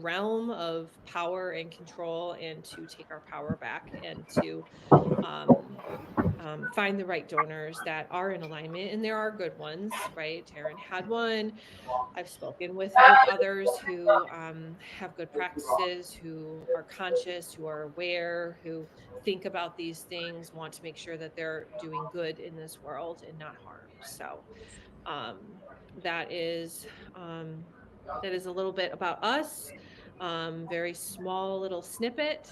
realm of power and control, and to take our power back, and to um, find the right donors that are in alignment. And there are good ones, right? Taryn had one. I've spoken with others who have good practices, who are conscious, who are aware, who think about these things, want to make sure that they're doing good in this world and not harm. So um, that is um, that is a little bit about us. Very small little snippet.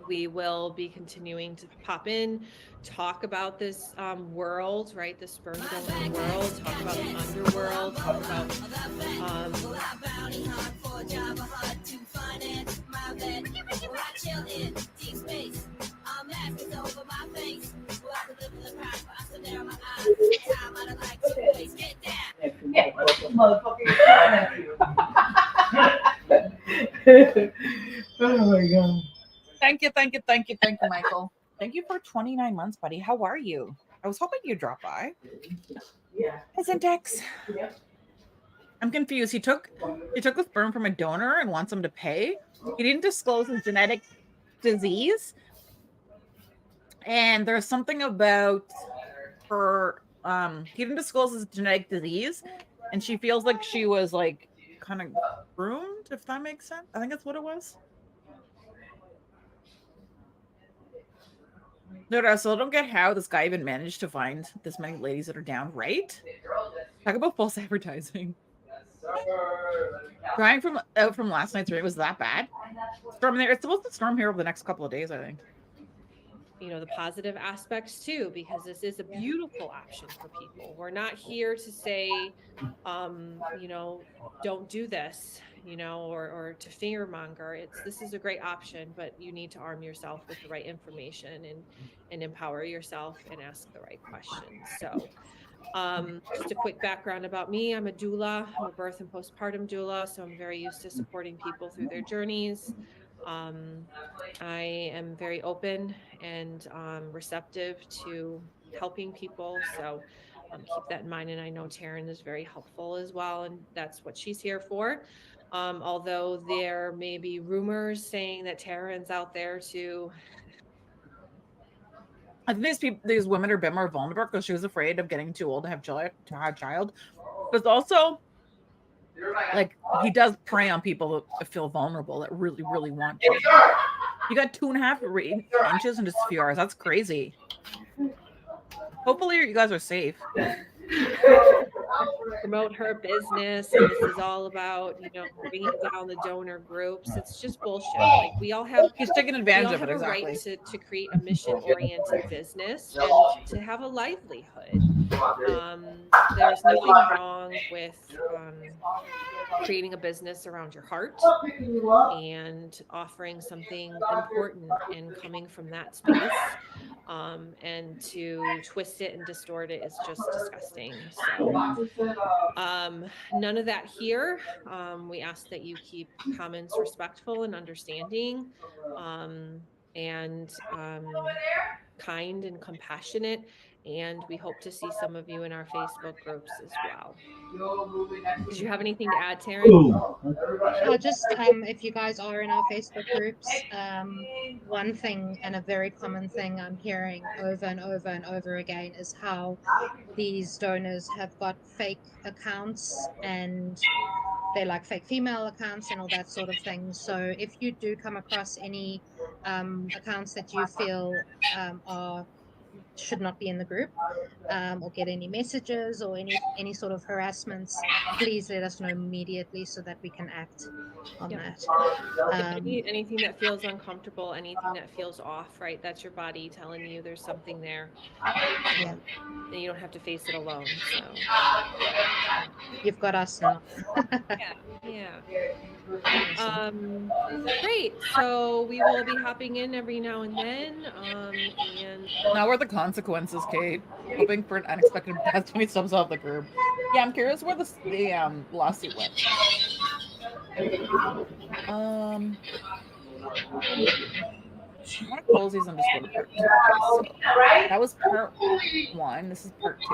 We will be continuing to pop in, talk about this world, right? The sperm donor world, talk about the underworld, talk about Oh my god. Thank you, Michael. Thank you for 29 months, buddy. How are you? I was hoping you'd drop by. Yeah. Isn't Dex? Yeah. I'm confused. He took the sperm from a donor and wants him to pay. He didn't disclose his genetic disease. And there's something about her he didn't disclose his genetic disease, and she feels like she was like kind of groomed, if that makes sense. I think that's what it was. No, I still don't get how this guy even managed to find this many ladies that are down, right? Talk about false advertising. Crying from last night's rain was that bad. Storm there. It's supposed to storm here over the next couple of days, I think. You know, the positive aspects too, because this is a beautiful option for people. We're not here to say, you know, don't do this, you know, or to fear monger. This is a great option, but you need to arm yourself with the right information and empower yourself and ask the right questions. So just a quick background about me. I'm a doula. I'm a birth and postpartum doula. So I'm very used to supporting people through their journeys. I am very open and receptive to helping people. So keep that in mind. And I know Taryn is very helpful as well. And that's what she's here for. Although there may be rumors saying that Taryn's out there to. I think these women are a bit more vulnerable because she was afraid of getting too old to have a child. But also, like, he does prey on people that feel vulnerable, that really, really want to. You got 2.5 inches in just a few hours. That's crazy. Hopefully you guys are safe. Promote her business, and this is all about, you know, bringing down the donor groups. It's just bullshit. Like, we all have He's taking advantage of it. a Exactly. Right to create a mission-oriented business and to have a livelihood. There's nothing wrong with creating a business around your heart and offering something important and coming from that space. And to twist it and distort it is just disgusting. So none of that here. We ask that you keep comments respectful and understanding, and kind and compassionate. And we hope to see some of you in our Facebook groups as well. Did you have anything to add, Taryn? Just if you guys are in our Facebook groups, one thing and a very common thing I'm hearing over and over and over again is how these donors have got fake accounts, and they're like fake female accounts and all that sort of thing. So if you do come across any accounts that you feel should not be in the group, or get any messages or any sort of harassments, please let us know immediately so that we can act on that. Anything that feels uncomfortable, anything that feels off, right? That's your body telling you there's something there. Yeah. And you don't have to face it alone. So you've got us now. Yeah. Great. So we will be hopping in every now and then. And now we're the consequences, Kate. Hoping for an unexpected death when he subs out the group. Yeah, I'm curious where the lawsuit went. I want to close these and just go to part 2. Okay, so that was part 1. This is part 2.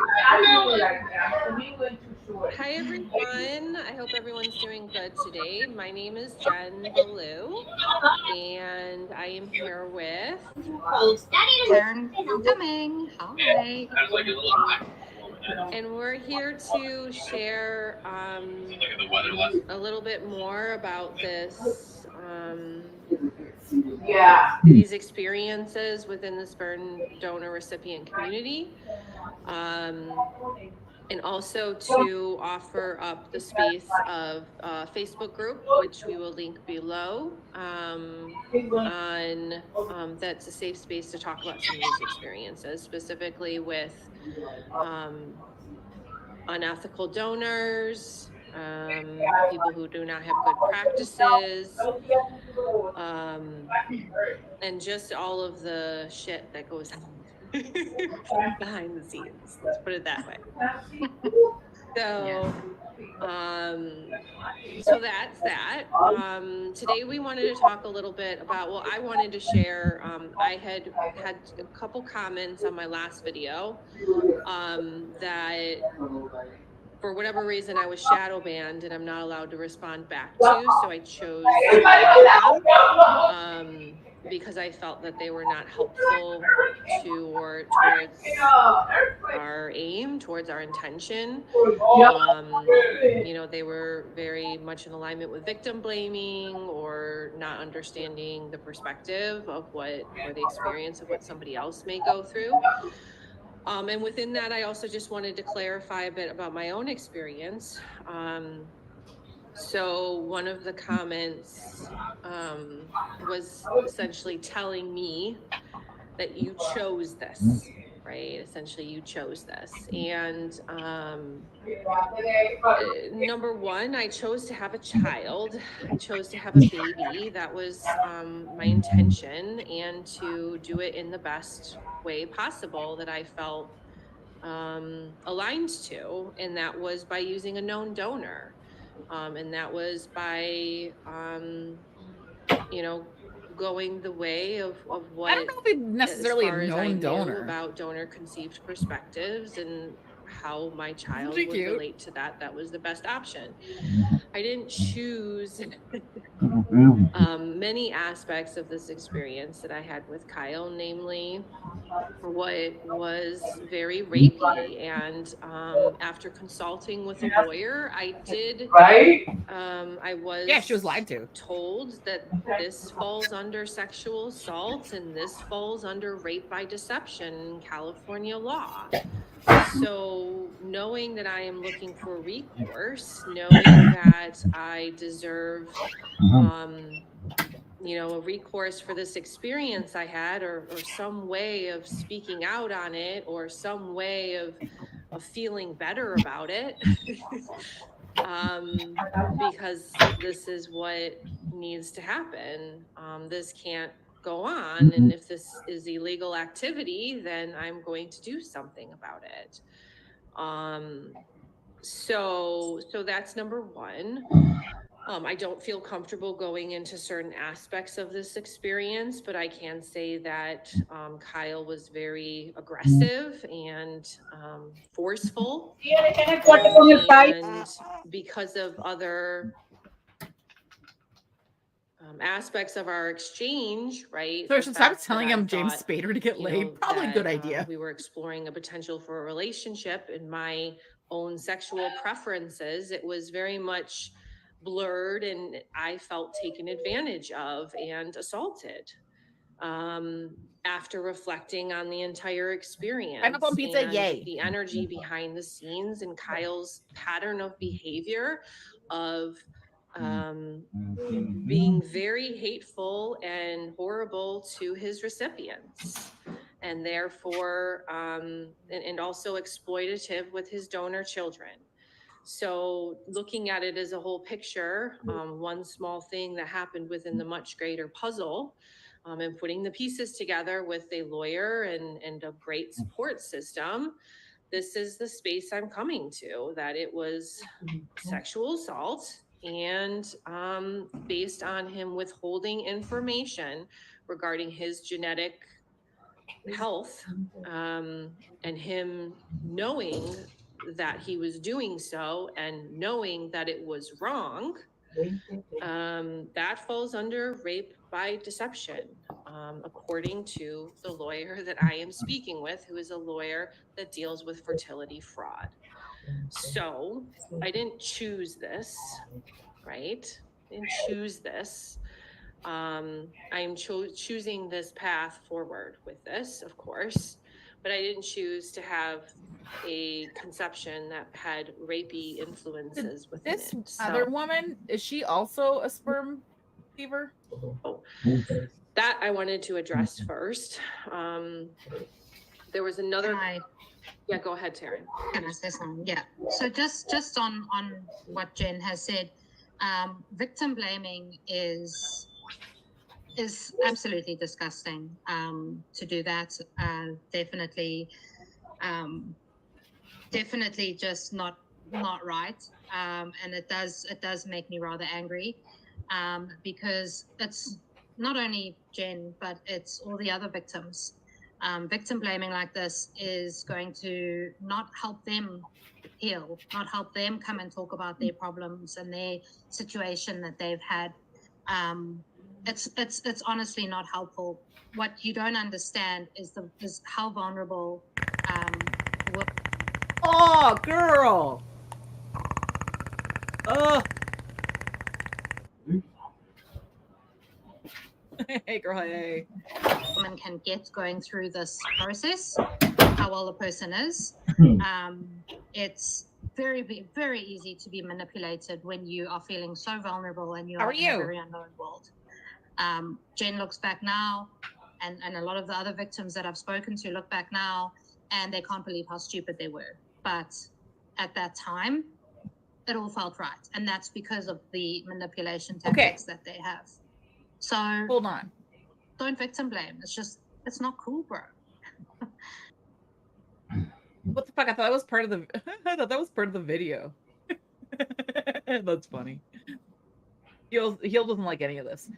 Hi everyone. I hope everyone's doing good today. My name is Jen Ballou, and I am here with Karen Cumming. Hi. and we're here to share a little bit more about these experiences within the sperm donor recipient community. And also to offer up the space of a Facebook group, which we will link below, that's a safe space to talk about some of these experiences, specifically with unethical donors, people who do not have good practices, and just all of the shit that goes on behind the scenes. Let's put it that way. So that's that. Today we wanted to talk a little bit about, well, I wanted to share, I had a couple comments on my last video that for whatever reason I was shadow banned and I'm not allowed to respond back to, so I chose to delete them because I felt that they were not helpful towards our aim, towards our intention. They were very much in alignment with victim blaming or not understanding the perspective of or the experience of what somebody else may go through. And within that, I also just wanted to clarify a bit about my own experience. So one of the comments was essentially telling me that you chose this, right? Essentially, you chose this. And number one, I chose to have a child. I chose to have a baby. That was my intention, and to do it in the best way possible that I felt aligned to. And that was by using a known donor. And that was by, going the way of what I don't know if it's necessarily a as I known knew donor. about donor conceived perspectives and how my child Pretty would cute. relate to that. That was the best option. I didn't choose many aspects of this experience that I had with Kyle, namely what was very rapey. And after consulting with a lawyer, I did I was She was lied to. told that this falls under sexual assault and this falls under rape by deception in California law. So knowing that I am looking for recourse, knowing that I deserve a recourse for this experience I had, or some way of speaking out on it, or some way of feeling better about it, because this is what needs to happen. This can't go on. And if this is illegal activity, then I'm going to do something about it. So that's number one. I don't feel comfortable going into certain aspects of this experience, but I can say that Kyle was very aggressive and forceful. And because of other aspects of our exchange, right? So since I was telling him James Spader to get laid, probably a good idea. We were exploring a potential for a relationship and my own sexual preferences. It was very much blurred, and I felt taken advantage of and assaulted after reflecting on the entire experience. Pineapple pizza, and yay. The energy behind the scenes and Kyle's pattern of behavior of being very hateful and horrible to his recipients, and therefore and also exploitative with his donor children. So looking at it as a whole picture, one small thing that happened within the much greater puzzle, and putting the pieces together with a lawyer and a great support system, this is the space I'm coming to, that it was sexual assault, and based on him withholding information regarding his genetic health, and him knowing that he was doing so and knowing that it was wrong, that falls under rape by deception, according to the lawyer that I am speaking with, who is a lawyer that deals with fertility fraud. So I didn't choose this, right? I didn't choose this. I'm choosing this path forward with this, of course, but I didn't choose to have a conception that had rapey influences within This it. other woman, is she also a sperm fever? That I wanted to address first. There was another. Yeah, go ahead, Taryn. Can I say something? Yeah. So just on what Jen has said, victim blaming is absolutely disgusting. To do that, definitely just not right. And it does make me rather angry, because it's not only Jen, but it's all the other victims. Victim blaming like this is going to not help them heal, not help them come and talk about their problems and their situation that they've had. It's honestly not helpful. What you don't understand is how vulnerable. Oh, girl. Oh. Hey, girl. Hey. Woman can get going through this process, how well the person is. It's very, very easy to be manipulated when you are feeling so vulnerable and you are in a very unknown world. Jen looks back now, and a lot of the other victims that I've spoken to look back now, and they can't believe how stupid they were. But at that time, it all felt right. And that's because of the manipulation tactics that they have. So hold on. Don't victim blame. It's not cool, bro. What the fuck? I thought that was part of the video. That's funny. Heel doesn't like any of this.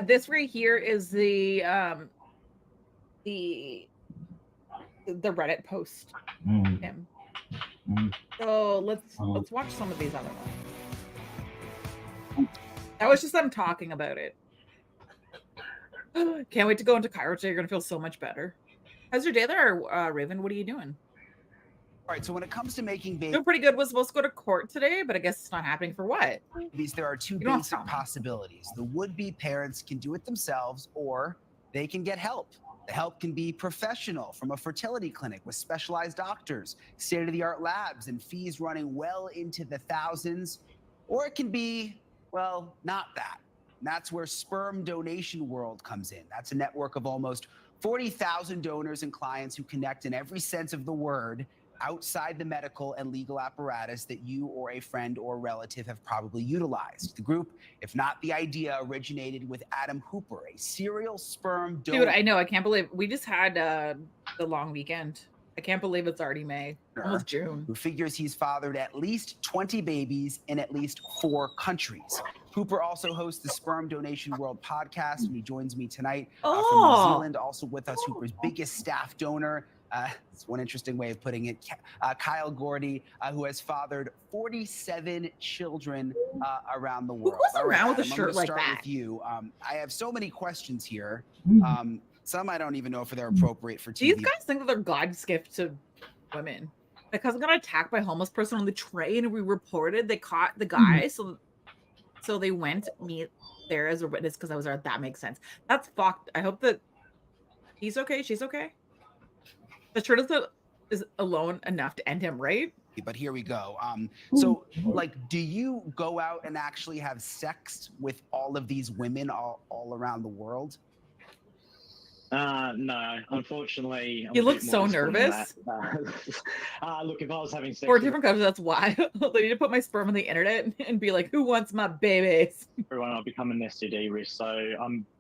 This right here is the Reddit post. Him. So let's watch some of these other ones. That was just them talking about it. Can't wait to go into Cairo today. You're gonna feel so much better. How's your day there, Raven? What are you doing? All right, so when it comes to making babies, doing pretty good. Was supposed to go to court today, but I guess it's not happening. For what? There are two basic possibilities. The would-be parents can do it themselves, or they can get help. The help can be professional, from a fertility clinic with specialized doctors, state-of-the-art labs, and fees running well into the thousands. Or it can be, well, not that. And that's where Sperm Donation World comes in. That's a network of almost 40,000 donors and clients who connect in every sense of the word outside the medical and legal apparatus that you or a friend or relative have probably utilized. The group, if not the idea, originated with Adam Hooper, a serial sperm donor. Dude, I know. I can't believe we just had the long weekend. I can't believe it's already May, almost June. Who figures he's fathered at least 20 babies in at least 4 countries. Hooper also hosts the Sperm Donation World podcast, and he joins me tonight from New Zealand. Also with us, Hooper's biggest staff donor. It's one interesting way of putting it. Kyle Gordy, who has fathered 47 children around the world. Who goes around with a shirt like that? I'm gonna start with you. I have so many questions here. Some I don't even know if they're appropriate for TV. These guys think that they're God's gift to women. Because I got attacked by a homeless person on the train, and we reported. They caught the guy, so they went me there as a witness because I was there. That makes sense. That's fucked. I hope that he's okay. She's okay. The shirt is alone enough to end him, right? But here we go. So, like, do you go out and actually have sex with all of these women all around the world? No, unfortunately. You look so nervous. Look, if I was having sex 4 different countries, that's why. They need to put my sperm on the internet and be like, "Who wants my babies?" Everyone, I'll become an STD risk. So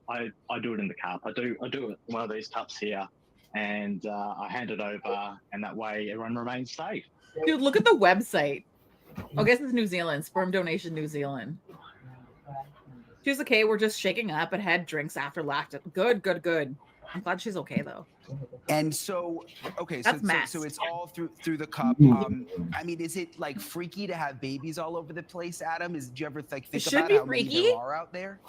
I do it in the cup. I do it in one of these cups here, and I hand it over, and that way everyone remains safe. Dude, look at the website. I guess it's New Zealand. Sperm Donation New Zealand. She was okay. We're just shaking up and had drinks after. Laughed. Good. I'm glad she's okay though. And so, okay, That's so mess. it's all through the cup. I mean, is it like freaky to have babies all over the place, Adam? Do you ever like think Should about be how many freaky. there are out there?